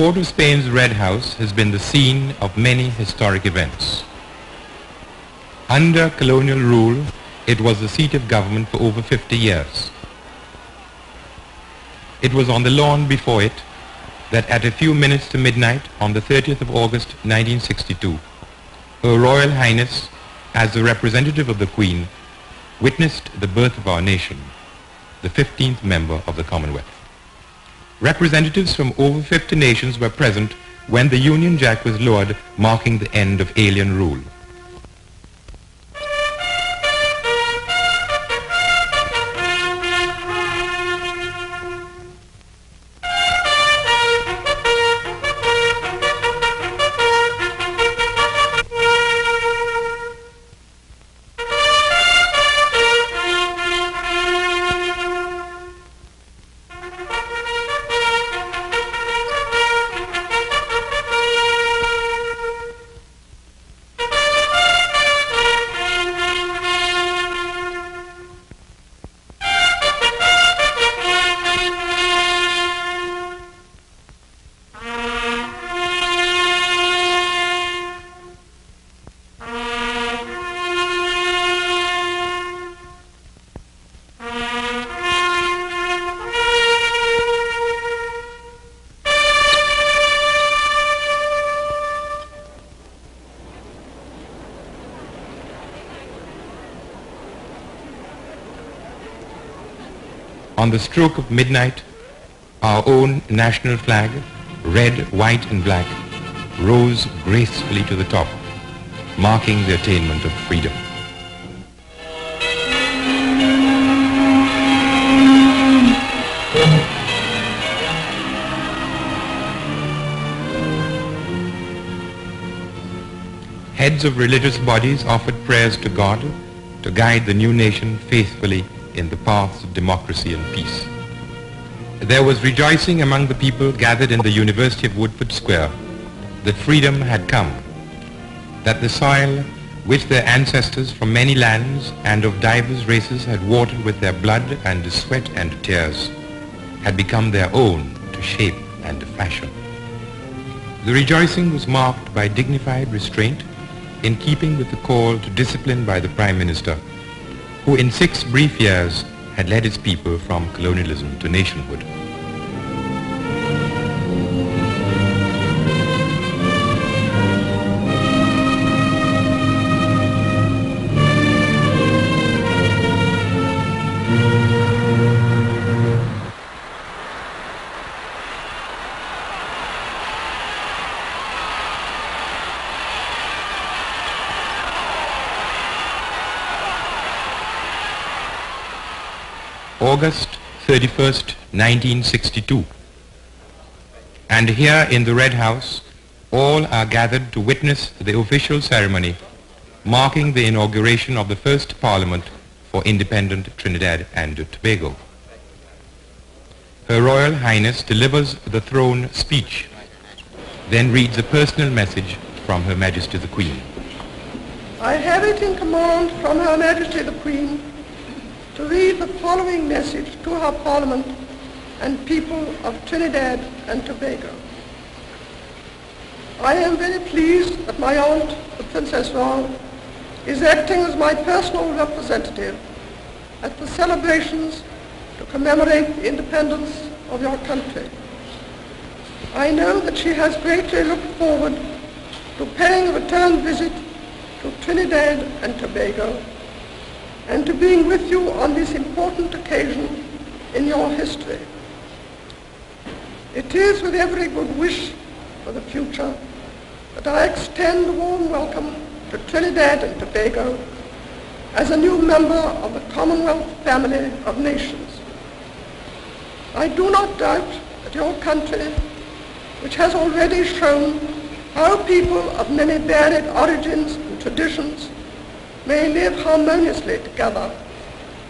Port of Spain's Red House has been the scene of many historic events. Under colonial rule, it was the seat of government for over 50 years. It was on the lawn before it that at a few minutes to midnight on the 30th of August 1962, Her Royal Highness, as the representative of the Queen, witnessed the birth of our nation, the 15th member of the Commonwealth. Representatives from over 50 nations were present when the Union Jack was lowered, marking the end of alien rule. On the stroke of midnight, our own national flag, red, white and black, rose gracefully to the top, marking the attainment of freedom. Heads of religious bodies offered prayers to God to guide the new nation faithfully in the paths of democracy and peace. There was rejoicing among the people gathered in the University of Woodford Square that freedom had come, that the soil which their ancestors from many lands and of divers races had watered with their blood and sweat and tears had become their own to shape and to fashion. The rejoicing was marked by dignified restraint in keeping with the call to discipline by the Prime Minister, who in 6 brief years had led his people from colonialism to nationhood. August 31st, 1962. And here in the Red House, all are gathered to witness the official ceremony marking the inauguration of the first Parliament for independent Trinidad and Tobago. Her Royal Highness delivers the throne speech, then reads a personal message from Her Majesty the Queen. I have it in command from Her Majesty the Queen to read the following message to her Parliament and people of Trinidad and Tobago. I am very pleased that my aunt, the Princess Royal, is acting as my personal representative at the celebrations to commemorate the independence of your country. I know that she has greatly looked forward to paying a return visit to Trinidad and Tobago and to being with you on this important occasion in your history. It is with every good wish for the future that I extend a warm welcome to Trinidad and Tobago as a new member of the Commonwealth family of nations. I do not doubt that your country, which has already shown how people of many varied origins and traditions may live harmoniously together,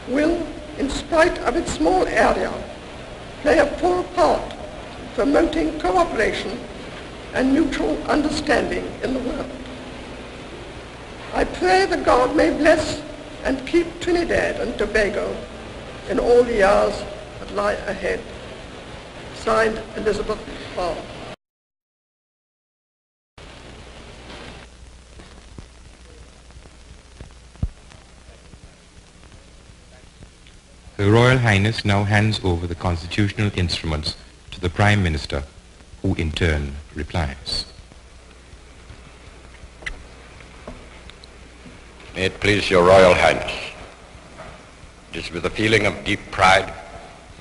will, in spite of its small area, play a full part in promoting cooperation and mutual understanding in the world. I pray that God may bless and keep Trinidad and Tobago in all the years that lie ahead. Signed, Elizabeth Barr. Her Royal Highness now hands over the constitutional instruments to the Prime Minister, who in turn replies. May it please your Royal Highness, it is with a feeling of deep pride,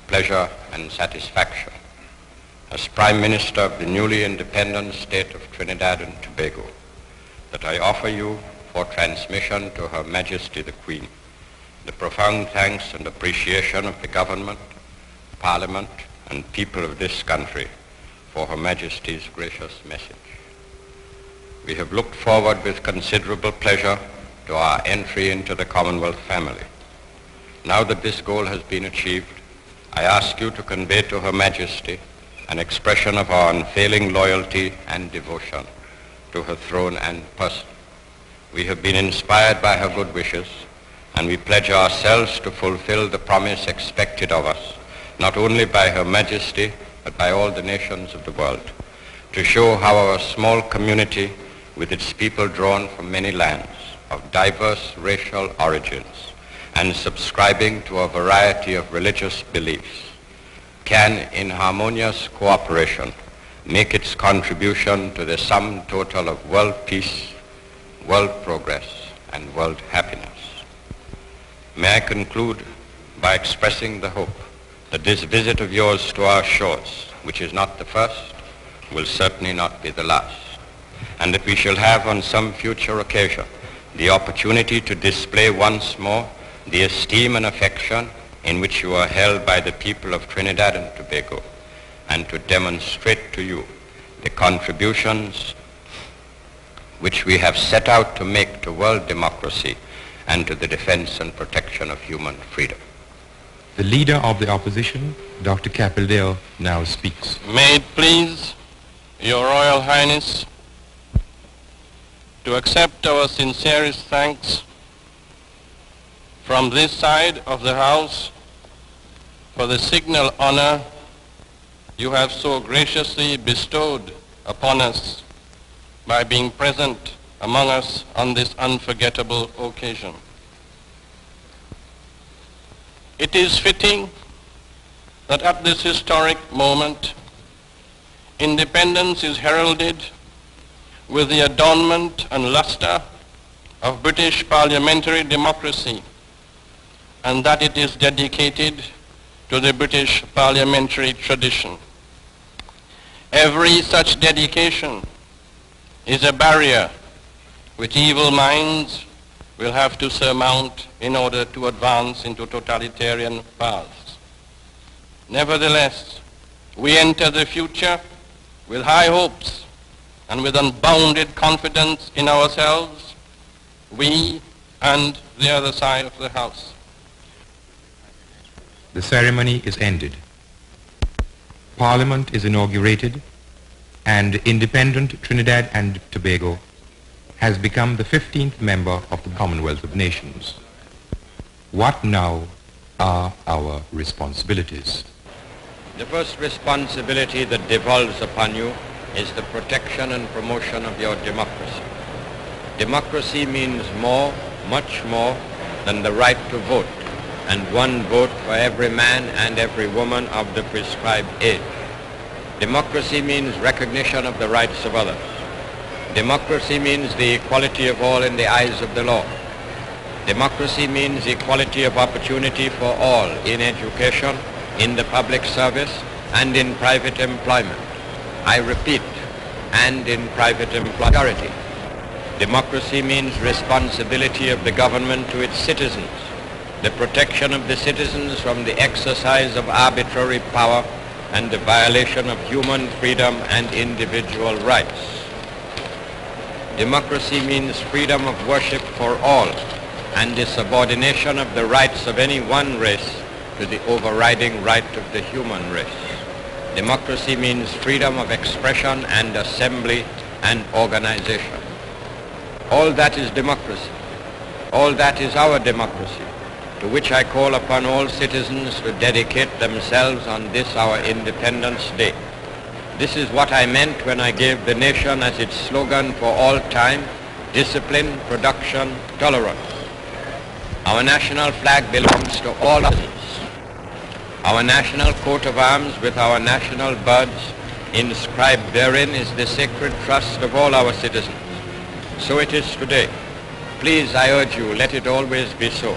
pleasure and satisfaction as Prime Minister of the newly independent state of Trinidad and Tobago that I offer you for transmission to Her Majesty the Queen the profound thanks and appreciation of the government, Parliament and people of this country for Her Majesty's gracious message. We have looked forward with considerable pleasure to our entry into the Commonwealth family. Now that this goal has been achieved, I ask you to convey to Her Majesty an expression of our unfailing loyalty and devotion to her throne and person. We have been inspired by her good wishes, and we pledge ourselves to fulfill the promise expected of us, not only by Her Majesty, but by all the nations of the world, to show how our small community, with its people drawn from many lands, of diverse racial origins, and subscribing to a variety of religious beliefs, can, in harmonious cooperation, make its contribution to the sum total of world peace, world progress, and world happiness. May I conclude by expressing the hope that this visit of yours to our shores, which is not the first, will certainly not be the last, and that we shall have on some future occasion the opportunity to display once more the esteem and affection in which you are held by the people of Trinidad and Tobago, and to demonstrate to you the contributions which we have set out to make to world democracy and to the defense and protection of human freedom. The leader of the opposition, Dr. Capildale, now speaks. May it please your Royal Highness to accept our sincerest thanks from this side of the House for the signal honor you have so graciously bestowed upon us by being present among us on this unforgettable occasion. It is fitting that at this historic moment, independence is heralded with the adornment and luster of British parliamentary democracy, and that it is dedicated to the British parliamentary tradition. Every such dedication is a barrier which evil minds will have to surmount in order to advance into totalitarian paths. Nevertheless, we enter the future with high hopes and with unbounded confidence in ourselves, we and the other side of the House. The ceremony is ended. Parliament is inaugurated, and independent Trinidad and Tobago has become the 15th member of the Commonwealth of Nations. What now are our responsibilities? The first responsibility that devolves upon you is the protection and promotion of your democracy. Democracy means more, much more, than the right to vote, and one vote for every man and every woman of the prescribed age. Democracy means recognition of the rights of others. Democracy means the equality of all in the eyes of the law. Democracy means equality of opportunity for all in education, in the public service, and in private employment. I repeat, and in private employment. Democracy means responsibility of the government to its citizens, the protection of the citizens from the exercise of arbitrary power and the violation of human freedom and individual rights. Democracy means freedom of worship for all and the subordination of the rights of any one race to the overriding right of the human race. Democracy means freedom of expression and assembly and organization. All that is democracy. All that is our democracy, to which I call upon all citizens to dedicate themselves on this our Independence Day. This is what I meant when I gave the nation as its slogan for all time: discipline, production, tolerance. Our national flag belongs to all citizens. Our national coat of arms with our national birds inscribed therein is the sacred trust of all our citizens. So it is today. Please, I urge you, let it always be so.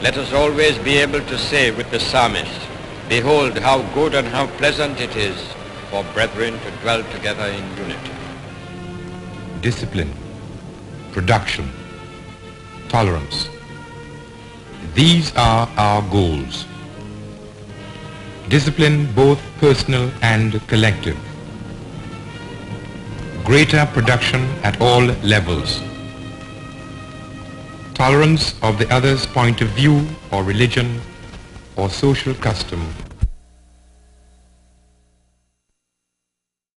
Let us always be able to say with the psalmist, behold how good and how pleasant it is for brethren to dwell together in unity. Discipline, production, tolerance. These are our goals. Discipline both personal and collective. Greater production at all levels. Tolerance of the other's point of view or religion or social custom